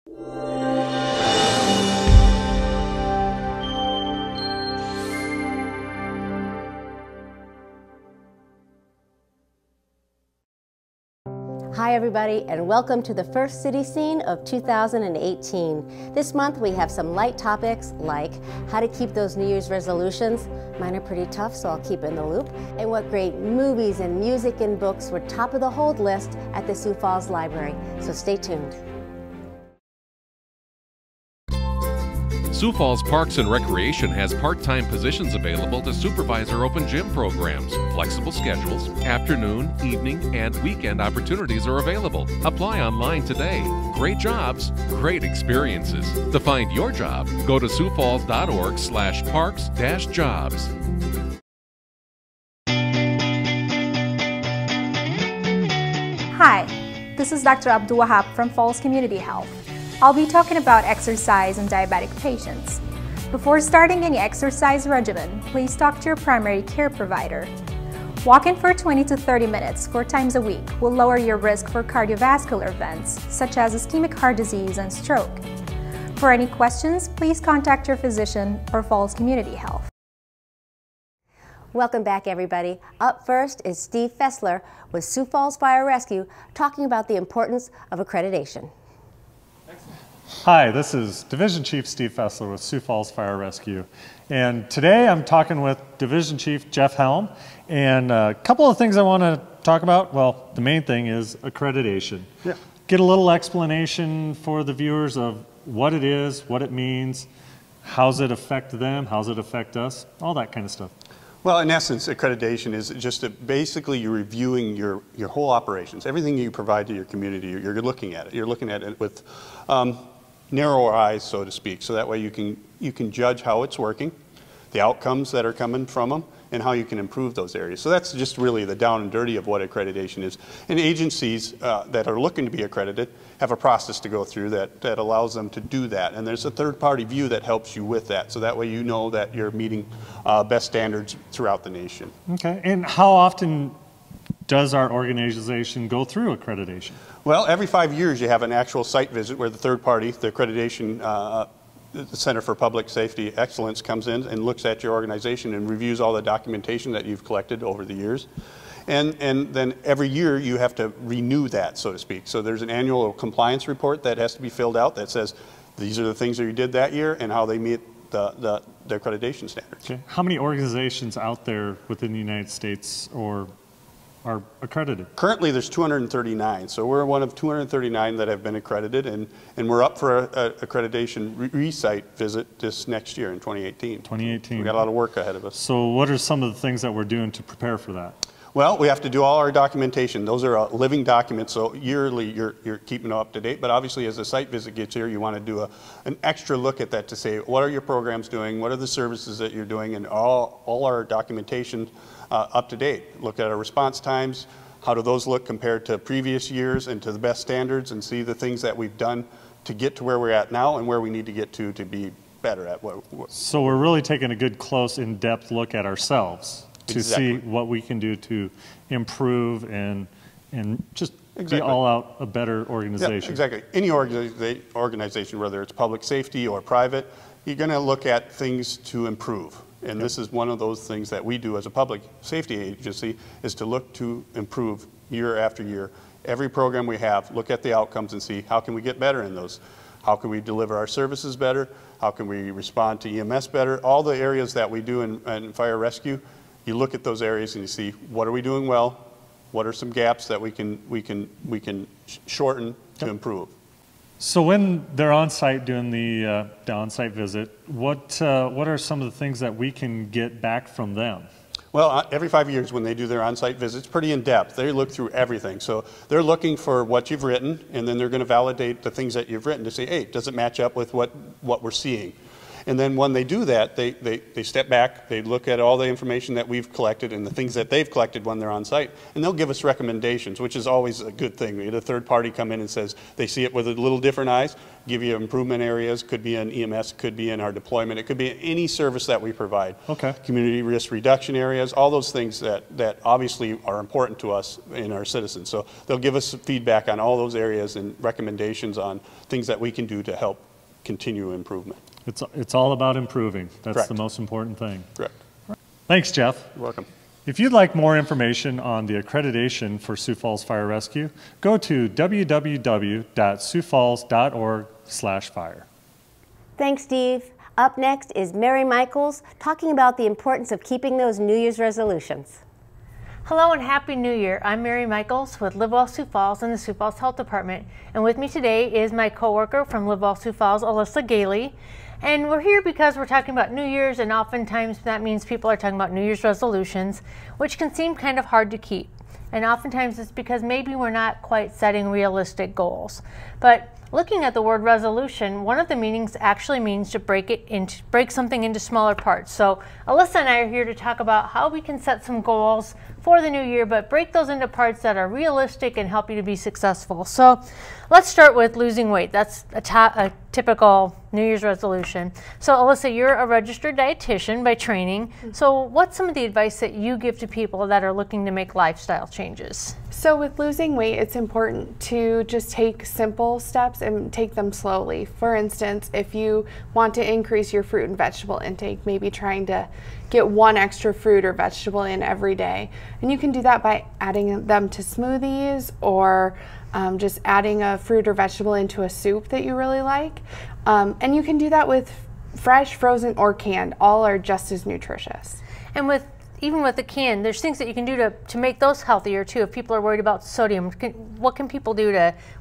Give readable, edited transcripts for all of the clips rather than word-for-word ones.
Hi everybody, and welcome to the first city scene of 2018. This month we have some light topics like how to keep those New Year's resolutions. Mine are pretty tough, so I'll keep in the loop. And what great movies and music and books were top of the hold list at the Sioux Falls Library. So stay tuned. Sioux Falls Parks and Recreation has part-time positions available to supervise our open gym programs. Flexible schedules, afternoon, evening, and weekend opportunities are available. Apply online today. Great jobs, great experiences. To find your job, go to siouxfalls.org/parks-jobs. Hi, this is Dr. Abdul Wahab from Falls Community Health. I'll be talking about exercise in diabetic patients. Before starting any exercise regimen, please talk to your primary care provider. Walking for 20 to 30 minutes 4 times a week will lower your risk for cardiovascular events, such as ischemic heart disease and stroke. For any questions, please contact your physician or Falls Community Health. Welcome back everybody. Up first is Steve Fessler with Sioux Falls Fire Rescue talking about the importance of accreditation. Hi, this is Division Chief Steve Fessler with Sioux Falls Fire Rescue. And today I'm talking with Division Chief Jeff Helm. And a couple of things I want to talk about. Well, the main thing is accreditation. Yeah. Get a little explanation for the viewers of what it is, what it means, how's it affect them, how's it affect us, all that kind of stuff. Well, in essence, accreditation is just basically you're reviewing your whole operations. Everything you provide to your community, you're looking at it. You're looking at it with narrower eyes, so to speak, so that way you can judge how it's working, the outcomes that are coming from them, and how you can improve those areas. So that's just really the down and dirty of what accreditation is. And agencies that are looking to be accredited have a process to go through that allows them to do that. And there's a third-party view that helps you with that, so that way you know that you're meeting best standards throughout the nation. Okay, and how often does our organization go through accreditation? Well, every 5 years you have an actual site visit where the third party, the accreditation the Center for Public Safety Excellence, comes in and looks at your organization and reviews all the documentation that you've collected over the years. And then every year you have to renew that, so to speak. So there's an annual compliance report that has to be filled out that says these are the things that you did that year and how they meet the accreditation standards. Okay. How many organizations out there within the United States are accredited? Currently there's 239, so we're one of 239 that have been accredited, and we're up for a accreditation re-site visit this next year in 2018. 2018. We've got a lot of work ahead of us. So what are some of the things that we're doing to prepare for that? Well, we have to do all our documentation. Those are living documents, so yearly you're keeping them up to date, but obviously as the site visit gets here, you want to do an extra look at that to say, what are your programs doing, what are the services that you're doing, and all our documentation up to date. Look at our response times, how do those look compared to previous years and to the best standards, and see the things that we've done to get to where we're at now and where we need to get to be better at what. So we're really taking a good, close, in-depth look at ourselves to see what we can do to improve and just be all out a better organization. Yeah, exactly. Any organization, whether it's public safety or private, you're going to look at things to improve. And this is one of those things that we do as a public safety agency, is to look to improve year after year. Every program we have, look at the outcomes and see how can we get better in those. How can we deliver our services better? How can we respond to EMS better? All the areas that we do in fire rescue, you look at those areas and you see what are we doing well, what are some gaps that we can shorten to improve. So when they're on site doing the on-site visit, what are some of the things that we can get back from them? Well, every 5 years when they do their on-site visits, pretty in-depth. They look through everything. So they're looking for what you've written, and then they're going to validate the things that you've written to say, hey, does it match up with what we're seeing? And then when they do that, they step back, they look at all the information that we've collected and the things that they've collected when they're on site, and they'll give us recommendations, which is always a good thing. We had a third party come in and says they see it with a little different eyes, give you improvement areas, could be in EMS, could be in our deployment, it could be in any service that we provide. Okay. Community risk reduction areas, all those things that obviously are important to us and our citizens. So they'll give us feedback on all those areas and recommendations on things that we can do to help continue improvement. It's all about improving. That's Correct. the most important thing. Correct. Thanks, Jeff. You're welcome. If you'd like more information on the accreditation for Sioux Falls Fire Rescue, go to www.siouxfalls.org/fire. Thanks, Steve. Up next is Mary Michaels talking about the importance of keeping those New Year's resolutions. Hello and Happy New Year. I'm Mary Michaels with Live Well Sioux Falls in the Sioux Falls Health Department. And with me today is my coworker from Live Well Sioux Falls, Alyssa Gailey. And we're here because we're talking about New Year's, and oftentimes that means people are talking about New Year's resolutions, which can seem kind of hard to keep. And oftentimes it's because maybe we're not quite setting realistic goals. But looking at the word resolution, one of the meanings actually means to break something into smaller parts. So Alyssa and I are here to talk about how we can set some goals for the new year, but break those into parts that are realistic and help you to be successful. So let's start with losing weight. That's a typical New Year's resolution. So Alyssa, you're a registered dietitian by training. So what's some of the advice that you give to people that are looking to make lifestyle changes? So with losing weight, it's important to just take simple steps and take them slowly. For instance, if you want to increase your fruit and vegetable intake, maybe trying to get one extra fruit or vegetable in every day. And you can do that by adding them to smoothies, or just adding a fruit or vegetable into a soup that you really like. And you can do that with fresh, frozen, or canned. All are just as nutritious. And even with the can, there's things that you can do to make those healthier too. If people are worried about sodium, what can people do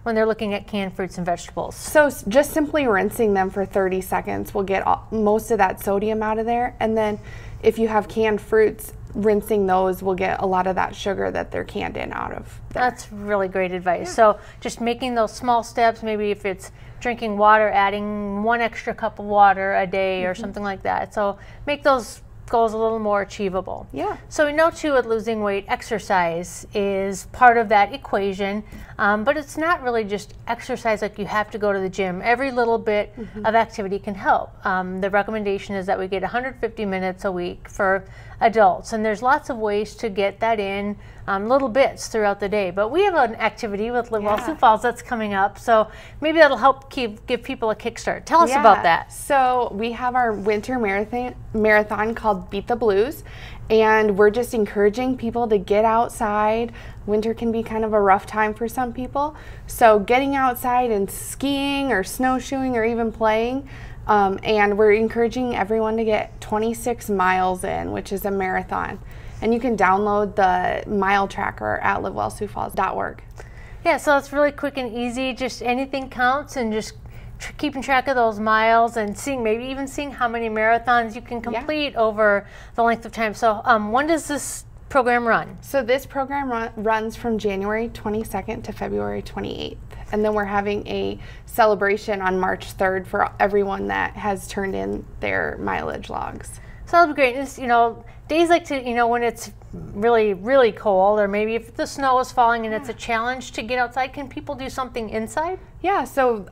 when they're looking at canned fruits and vegetables? So just simply rinsing them for 30 seconds will get most of that sodium out of there. And then if you have canned fruits, rinsing those will get a lot of that sugar that they're canned in out of there. That's really great advice. Yeah. So just making those small steps, maybe if it's drinking water, adding 1 extra cup of water a day or something like that. So make those goals a little more achievable. Yeah. So we know too with losing weight, exercise is part of that equation, but it's not really just exercise like you have to go to the gym. Every little bit of activity can help. The recommendation is that we get 150 minutes a week for adults, and there's lots of ways to get that in little bits throughout the day. But we have an activity with Live Well Sioux Falls that's coming up, so maybe that'll help give people a kickstart. Tell us about that. So we have our winter marathon called Beat the Blues, and we're just encouraging people to get outside. Winter can be kind of a rough time for some people, so getting outside and skiing or snowshoeing or even playing. And we're encouraging everyone to get 26 miles in, which is a marathon. And you can download the mile tracker at livewellsiouxfalls.org. Yeah, so it's really quick and easy. Just anything counts, and just keeping track of those miles and maybe even seeing how many marathons you can complete over the length of time. So when does this program run? So this program runs from January 22nd to February 28th. And then we're having a celebration on March 3rd for everyone that has turned in their mileage logs. So that'll be great. It's, days like when it's really, really cold, or maybe if the snow is falling and it's a challenge to get outside, can people do something inside? Yeah, so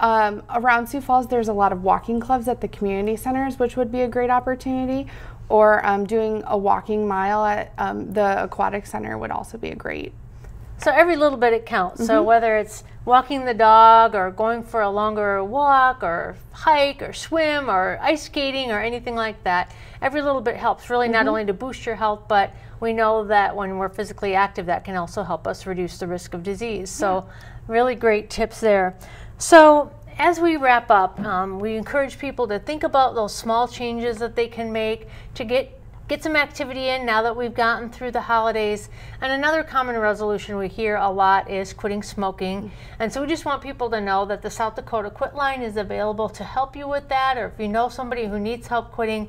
around Sioux Falls, there's a lot of walking clubs at the community centers, which would be a great opportunity. Or doing a walking mile at the aquatic center would also be a great. So every little bit it counts. So whether it's walking the dog or going for a longer walk or hike or swim or ice skating or anything like that, every little bit helps really, not only to boost your health, but we know that when we're physically active, that can also help us reduce the risk of disease. So really great tips there. So as we wrap up, we encourage people to think about those small changes that they can make to get some activity in now that we've gotten through the holidays. And another common resolution we hear a lot is quitting smoking. And so we just want people to know that the South Dakota Quit Line is available to help you with that, or if you know somebody who needs help quitting,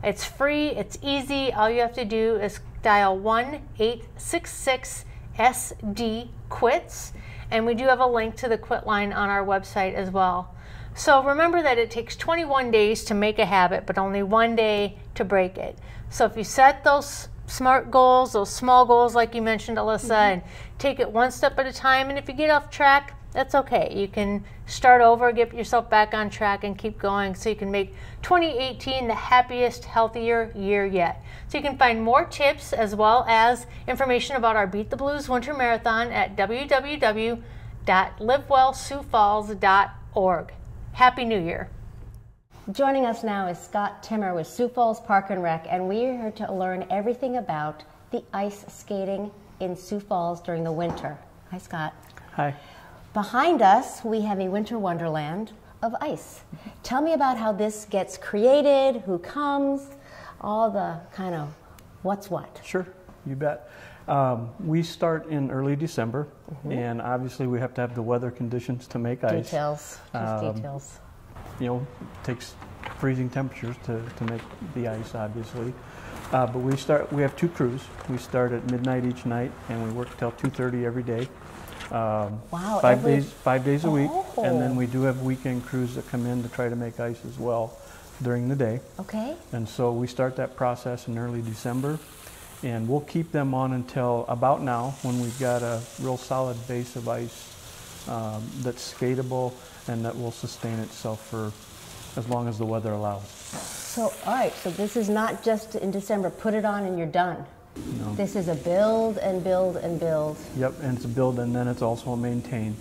it's free, it's easy. All you have to do is dial 1-866-SD-QUITS. And we do have a link to the quit line on our website as well. So remember that it takes 21 days to make a habit, but only 1 day to break it. So if you set those SMART goals, those small goals like you mentioned, Alyssa, and take it one step at a time, and if you get off track, that's okay. You can start over, get yourself back on track, and keep going so you can make 2018 the happiest, healthier year yet. So you can find more tips as well as information about our Beat the Blues Winter Marathon at www.livewellsiouxfalls.org. Happy New Year. Joining us now is Scott Timmer with Sioux Falls Park and Rec, and we're here to learn everything about the ice skating in Sioux Falls during the winter. Hi, Scott. Hi. Behind us, we have a winter wonderland of ice. Tell me about how this gets created, who comes, all the kind of what's what. Sure, you bet. We start in early December, and obviously we have to have the weather conditions to make ice. Details, just details. You know, it takes freezing temperatures to make the ice, obviously. But we have 2 crews. We start at midnight each night, and we work till 2:30 every day. Wow, 5 days a week, and then we do have weekend crews that come in to try to make ice as well during the day. Okay. And so we start that process in early December, and we'll keep them on until about now, when we've got a real solid base of ice that's skatable and that will sustain itself for as long as the weather allows. So, all right, so this is not just in December, put it on and you're done. No. This is a build and build and build. Yep, and it's a build, and then it's also a maintain.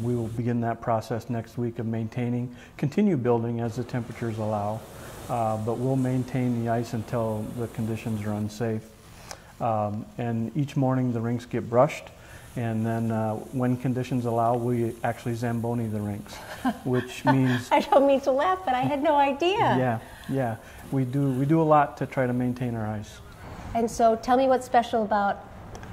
We will begin that process next week of maintaining, continue building as the temperatures allow, but we'll maintain the ice until the conditions are unsafe. And each morning the rinks get brushed, and then when conditions allow, we actually Zamboni the rinks, which means... I don't mean to laugh, but I had no idea. Yeah, we do a lot to try to maintain our ice. And so tell me what's special about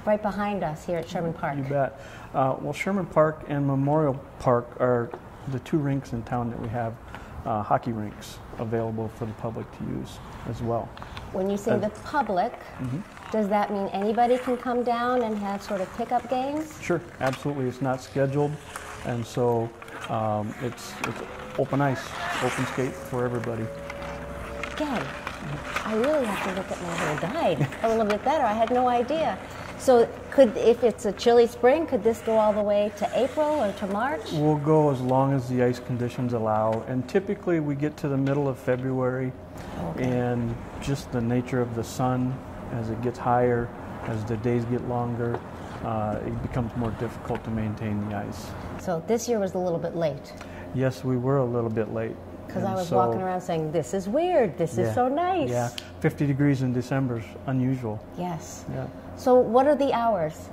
right behind us here at Sherman Park. You bet. Well, Sherman Park and Memorial Park are the 2 rinks in town that we have hockey rinks available for the public to use as well. When you say the public, does that mean anybody can come down and have sort of pickup games? Sure, absolutely. It's not scheduled, and so it's open ice, open skate for everybody. Again, I really have to look at my little guide a little bit better. I had no idea. So if it's a chilly spring, could this go all the way to April or to March? We'll go as long as the ice conditions allow, and typically we get to the middle of February, and just the nature of the sun, as it gets higher, as the days get longer, it becomes more difficult to maintain the ice. So this year was a little bit late. Yes, we were a little bit late. Because I was walking around saying, this is weird, this is so nice. Yeah, 50 degrees in December is unusual. Yes. Yeah. So what are the hours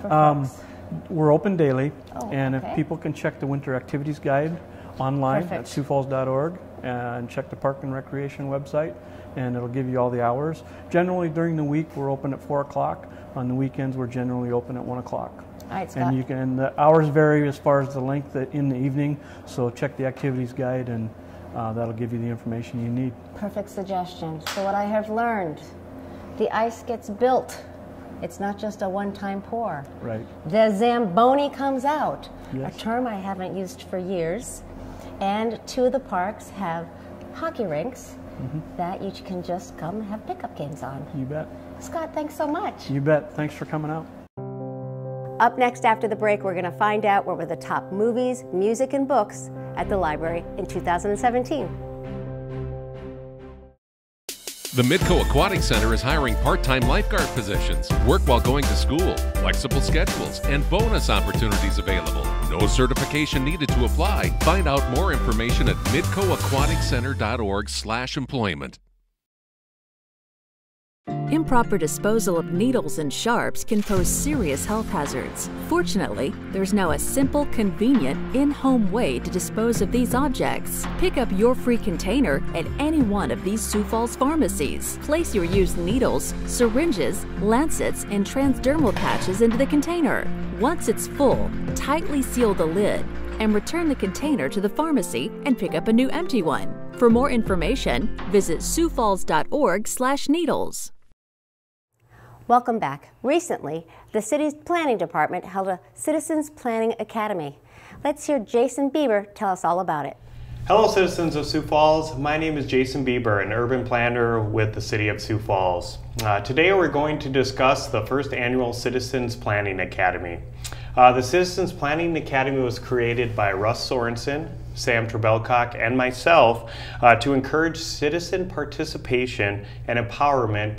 for folks? We're open daily, and if people can check the winter activities guide online at siouxfalls.org and check the Park and Recreation website, and it'll give you all the hours. Generally during the week we're open at 4 o'clock. On the weekends we're generally open at 1 o'clock. All right, Scott. And the hours vary as far as the length in the evening, so check the activities guide, and that'll give you the information you need. Perfect suggestion. So what I have learned, the ice gets built. It's not just a one-time pour. Right. The Zamboni comes out, Yes. a term I haven't used for years. And 2 of the parks have hockey rinks that you can just come and have pickup games on. You bet. Scott, thanks so much. You bet. Thanks for coming out. Up next after the break, we're going to find out what were the top movies, music, and books at the library in 2017. The Midco Aquatic Center is hiring part-time lifeguard positions. Work while going to school, flexible schedules, and bonus opportunities available. No certification needed to apply. Find out more information at midcoaquaticcenter.org/employment. Improper disposal of needles and sharps can pose serious health hazards. Fortunately, there's now a simple, convenient, in-home way to dispose of these objects. Pick up your free container at any one of these Sioux Falls pharmacies. Place your used needles, syringes, lancets, and transdermal patches into the container. Once it's full, tightly seal the lid and return the container to the pharmacy and pick up a new empty one. For more information, visit siouxfalls.org/needles. Welcome back. Recently, the city's planning department held a Citizens Planning Academy. Let's hear Jason Bieber tell us all about it. Hello citizens of Sioux Falls, my name is Jason Bieber, an urban planner with the City of Sioux Falls. Today we're going to discuss the first annual Citizens Planning Academy. The Citizens Planning Academy was created by Russ Sorensen, Sam Trebelcock, and myself to encourage citizen participation and empowerment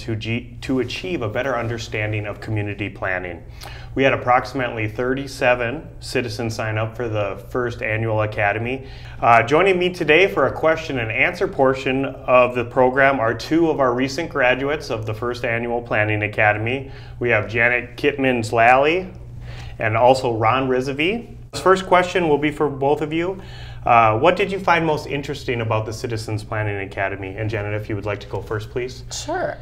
to achieve a better understanding of community planning. We had approximately 37 citizens sign up for the first annual academy. Joining me today for a question and answer portion of the program are two of our recent graduates of the first annual Planning Academy. We have Janet Kittmans-Lally and also Ron Rizvi. This first question will be for both of you. What did you find most interesting about the Citizens Planning Academy? And Janet, if you would like to go first, please. Sure.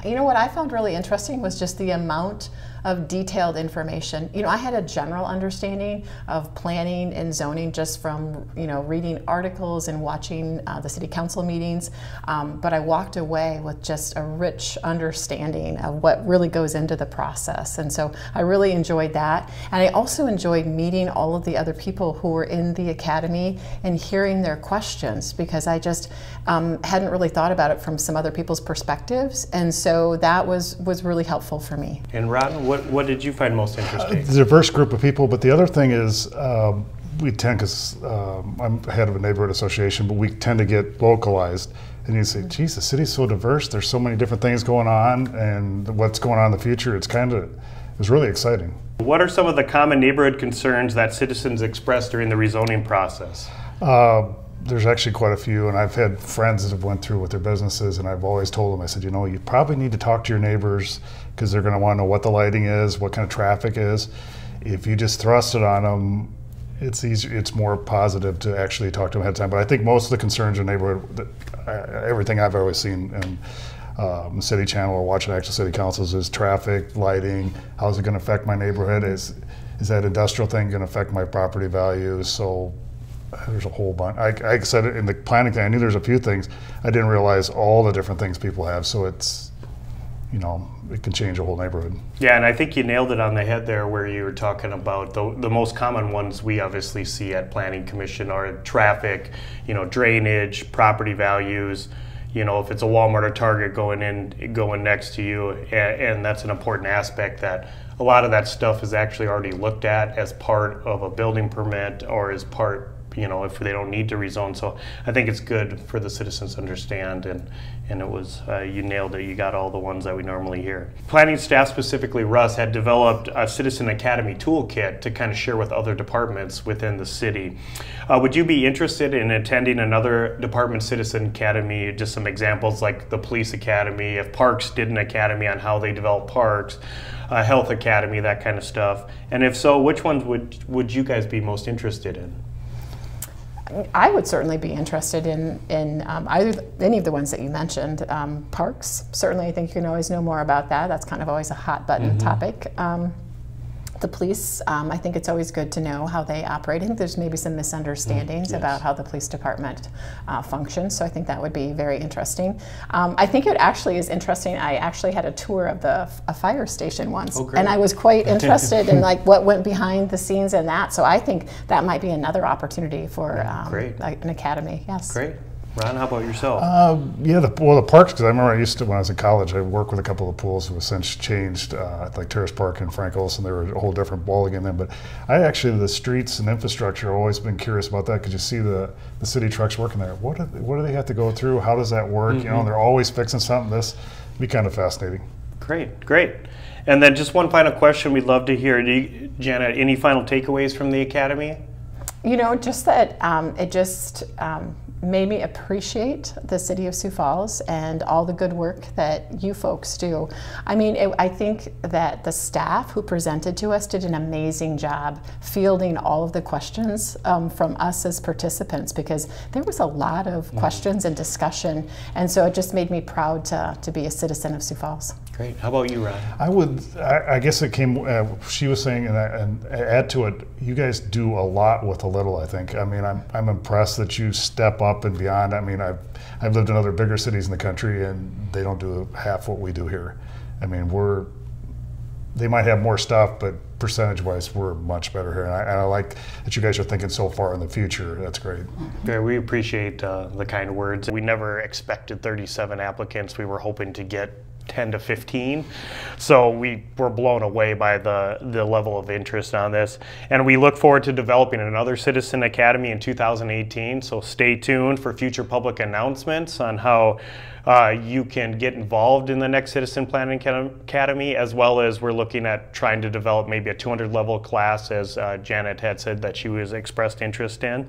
You know, what I found really interesting was just the amount of detailed information. You know, I had a general understanding of planning and zoning just from, you know, reading articles and watching the city council meetings, but I walked away with just a rich understanding of what really goes into the process. And so I really enjoyed that. And I also enjoyed meeting all of the other people who were in the academy and hearing their questions, because I just hadn't really thought about it from some other people's perspectives. And so that was really helpful for me. And Ron, what did you find most interesting? It's a diverse group of people, but the other thing is we tend, because I'm head of a neighborhood association, but we tend to get localized. And you say, geez, the city's so diverse, there's so many different things going on, and what's going on in the future, it was really exciting. What are some of the common neighborhood concerns that citizens expressed during the rezoning process? There's actually quite a few, and I've had friends that have went through with their businesses, and I've always told them, I said, you know, you probably need to talk to your neighbors, because they're going to want to know what the lighting is, what kind of traffic is. If you just thrust it on them, it's easier, it's more positive to actually talk to them ahead of time. But I think most of the concerns in the neighborhood, everything I've always seen in City Channel or watching actual city councils, is traffic, lighting, how's it going to affect my neighborhood, is that industrial thing going to affect my property values? So there's a whole bunch. I said it in the planning thing, I knew there's a few things. I didn't realize all the different things people have, so it's, you know, it can change a whole neighborhood. Yeah, and I think you nailed it on the head there, where you were talking about the most common ones we obviously see at Planning Commission are traffic, you know, drainage, property values, you know, if it's a Walmart or Target going next to you, and that's an important aspect, that a lot of that stuff is actually already looked at as part of a building permit or as part, you know, if they don't need to rezone. So I think it's good for the citizens to understand, and it was, you nailed it, you got all the ones that we normally hear. Planning staff, specifically Russ, had developed a Citizen Academy toolkit to kind of share with other departments within the city. Would you be interested in attending another department Citizen Academy? Just some examples like the Police Academy, if Parks did an academy on how they develop parks, Health Academy, that kind of stuff. And if so, which ones would you guys be most interested in? I would certainly be interested in either any of the ones that you mentioned. Parks, certainly I think you can always know more about that. That's kind of always a hot button topic. The police, I think it's always good to know how they operate. I think there's maybe some misunderstandings about how the police department functions, so I think that would be very interesting. I think it actually is interesting. I actually had a tour of a fire station once, and I was quite interested in like what went behind the scenes in that, so I think that might be another opportunity for an academy. Yes. Great. Ron, how about yourself? Yeah, the parks, because I remember when I was in college, I worked with a couple of pools who have since changed, like Terrace Park and Frank Olson. They were a whole different ballgame then. But the streets and infrastructure, I've always been curious about that, because you see the city trucks working there. What do they have to go through? How does that work? You know, they're always fixing something. This would be kind of fascinating. Great. And then just one final question we'd love to hear. Janet, any final takeaways from the Academy? You know, just that it just made me appreciate the City of Sioux Falls and all the good work that you folks do. I mean, I think that the staff who presented to us did an amazing job fielding all of the questions from us as participants, because there was a lot of questions and discussion, and so it just made me proud to be a citizen of Sioux Falls. Great. How about you, Ron? I guess it came, she was saying, and add to it, you guys do a lot with a little, I think. I mean, I'm impressed that you step up and beyond. I mean, I've lived in other bigger cities in the country, and they don't do half what we do here. I mean, we're they might have more stuff, but percentage-wise, we're much better here. And I like that you guys are thinking so far in the future. That's great. Yeah, we appreciate the kind words. We never expected 37 applicants. We were hoping to get 10 to 15. So we were blown away by the level of interest on this. And we look forward to developing another Citizen Academy in 2018. So stay tuned for future public announcements on how you can get involved in the next Citizen Planning Academy, as well as we're looking at trying to develop maybe a 200 level class, as Janet had said that she was expressed interest in.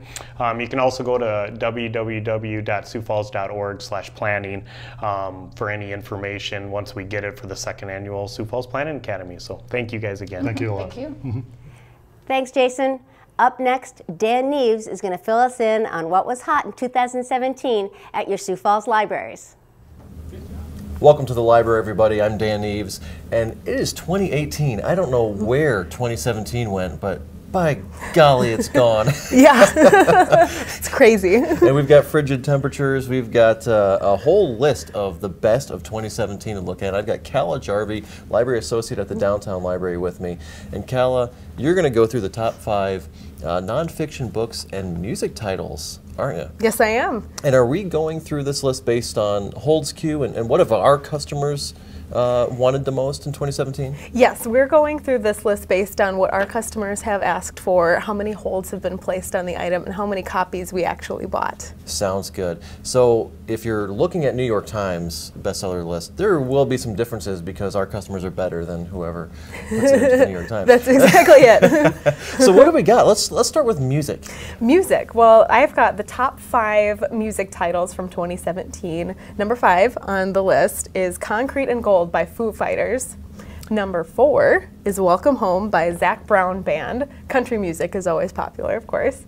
You can also go to www.siouxfalls.org/planning for any information once we get it for the second annual Sioux Falls Planning Academy. So thank you guys again. Thank you a lot. Thank you. Thanks, Jason. Up next, Dan Neves is going to fill us in on what was hot in 2017 at your Sioux Falls libraries. Welcome to the library, everybody. I'm Dan Neves, and it is 2018. I don't know where 2017 went, but by golly, it's gone. Yeah, it's crazy. And we've got frigid temperatures. We've got a whole list of the best of 2017 to look at. I've got Calla Jarvie, Library Associate at the Downtown Library with me. And Calla, you're going to go through the top 5 nonfiction books and music titles, aren't you? Yes, I am. And are we going through this list based on Holds Q and what have our customers wanted the most in 2017? Yes, we're going through this list based on what our customers have asked for, how many holds have been placed on the item, and how many copies we actually bought. Sounds good. So if you're looking at New York Times bestseller list, there will be some differences because our customers are better than whoever puts it into the New York Times. That's exactly it. So what do we got? Let's start with music. Music. Well, I've got the top 5 music titles from 2017. Number 5 on the list is Concrete and Gold by Foo Fighters. Number 4 is Welcome Home by Zac Brown Band. Country music is always popular, of course.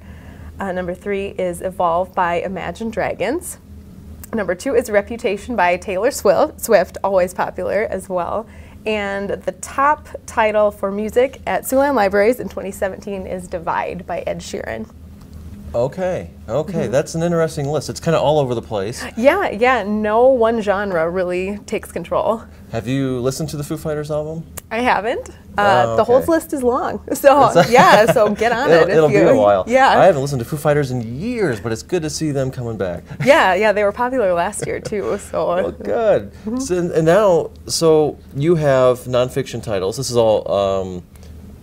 Number 3 is Evolve by Imagine Dragons. Number 2 is Reputation by Taylor Swift, always popular as well. And the top title for music at Siouxland Libraries in 2017 is Divide by Ed Sheeran. Okay, that's an interesting list. It's kind of all over the place. Yeah, no one genre really takes control. Have you listened to the Foo Fighters album? I haven't. Oh, the whole list is long, so yeah, so get on it. It'll be a while. Yeah. I haven't listened to Foo Fighters in years, but it's good to see them coming back. Yeah, they were popular last year too. So. Well, good. So, and now, so you have nonfiction titles. This is all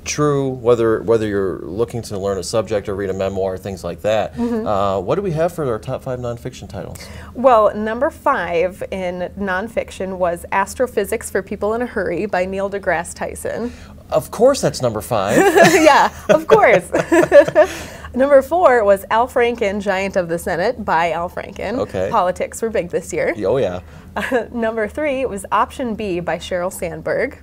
true, whether you're looking to learn a subject or read a memoir, things like that. What do we have for our top 5 nonfiction titles? Well, number 5 in nonfiction was Astrophysics for People in a Hurry by Neil deGrasse Tyson. Of course that's number 5. Yeah, of course. Number 4 was Al Franken, Giant of the Senate by Al Franken. Okay. Politics were big this year. Oh yeah. Number 3 was Option B by Sheryl Sandberg.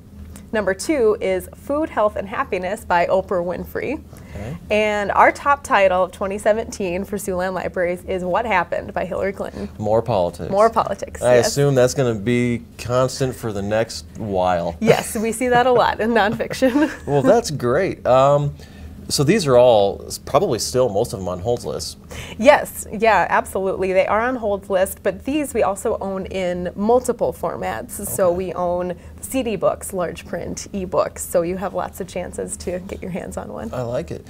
Number 2 is Food, Health, and Happiness by Oprah Winfrey. Okay. And our top title of 2017 for Siouxland Libraries is What Happened by Hillary Clinton. More politics. More politics, I yes. assume that's going to be constant for the next while. Yes, we see that a lot in nonfiction. Well, that's great. So these are all probably still most of them on Hold's list. Yes, yeah, absolutely. They are on Hold's list, but these we also own in multiple formats. Okay. So we own CD books, large print, ebooks, so you have lots of chances to get your hands on one. I like it.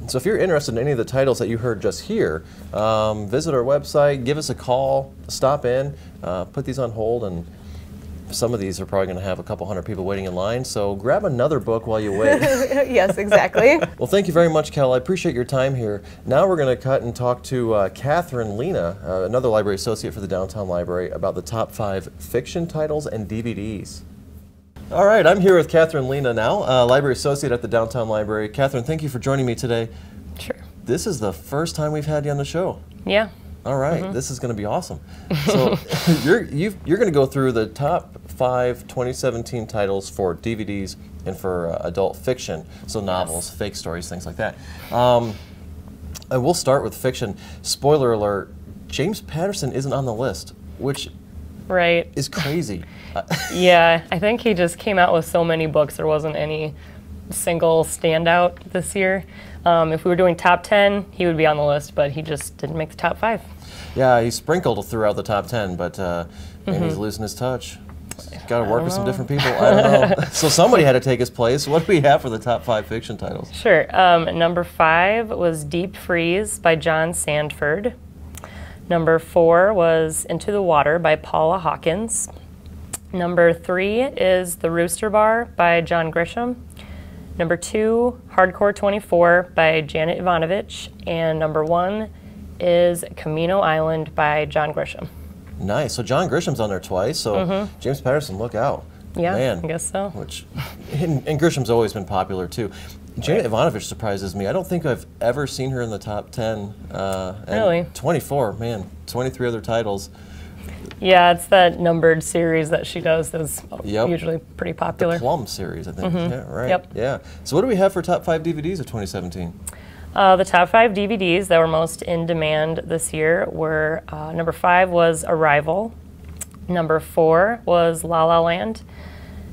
So if you're interested in any of the titles that you heard just here, visit our website, give us a call, stop in, put these on hold, and some of these are probably going to have a couple hundred people waiting in line, so grab another book while you wait. Yes, exactly. Well, thank you very much, Cal. I appreciate your time here. Now we're going to cut and talk to Catherine Lena, another library associate for the Downtown Library, about the top 5 fiction titles and DVDs. All right, I'm here with Catherine Lena now, library associate at the Downtown Library. Catherine, thank you for joining me today. Sure. This is the first time we've had you on the show. Yeah. All right, this is going to be awesome. So you're going to go through the top 5 2017 titles for DVDs and for adult fiction, so novels, fake stories, things like that. And we'll start with fiction. Spoiler alert, James Patterson isn't on the list, which is crazy. Yeah, I think he just came out with so many books, there wasn't any single standout this year. If we were doing top 10, he would be on the list, but he just didn't make the top 5. Yeah, he's sprinkled throughout the top 10, but maybe he's losing his touch. Got to work with some different people. I don't know. So somebody had to take his place. What do we have for the top 5 fiction titles? Sure. Number 5 was Deep Freeze by John Sandford. Number 4 was Into the Water by Paula Hawkins. Number 3 is The Rooster Bar by John Grisham. Number 2, Hardcore 24 by Janet Ivanovich. And number 1 is Camino Island by John Grisham. Nice. So John Grisham's on there twice. So James Patterson, look out. Yeah, Man. I guess so. And Grisham's always been popular too. Janet Ivanovich surprises me. I don't think I've ever seen her in the top 10. Really? 24, man. 23 other titles. Yeah, it's that numbered series that she does that's usually pretty popular. The Plum series, I think. Yeah, right. Yep. Yeah. So what do we have for top 5 DVDs of 2017? The top 5 DVDs that were most in demand this year were, number 5 was Arrival, number 4 was La La Land,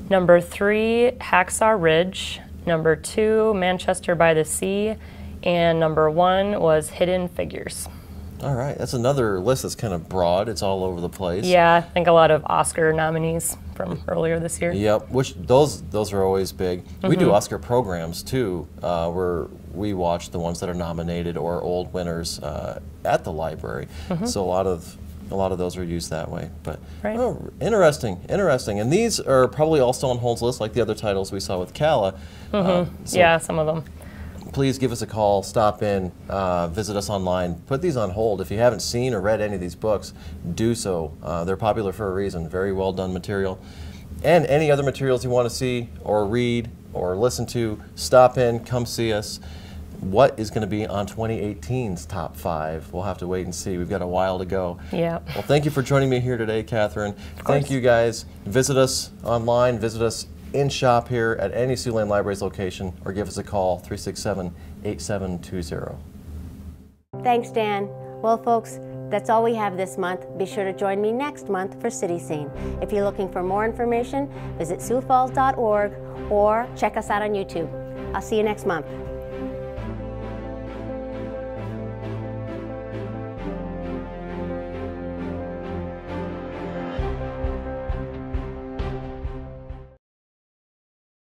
number 3, Hacksaw Ridge, number 2, Manchester by the Sea, and number 1 was Hidden Figures. All right, that's another list that's kind of broad. It's all over the place. Yeah, I think a lot of Oscar nominees from earlier this year. Yep, which those are always big. We do Oscar programs too, where we watch the ones that are nominated or old winners at the library. So a lot of those are used that way. But interesting. And these are probably all still on Hold's list, like the other titles we saw with Calla. Yeah, some of them. Please give us a call, stop in, visit us online, put these on hold. If you haven't seen or read any of these books, do so. They're popular for a reason, very well done material. And any other materials you want to see or read or listen to, stop in, come see us. What is going to be on 2018's top 5? We'll have to wait and see. We've got a while to go. Yeah. Well, thank you for joining me here today, Catherine. Thank you guys. Visit us online, visit us in shop here at any Siouxland Libraries location, or give us a call, 367-8720. Thanks, Dan. Well, folks, that's all we have this month. Be sure to join me next month for City Scene. If you're looking for more information, visit siouxfalls.org or check us out on YouTube. I'll see you next month.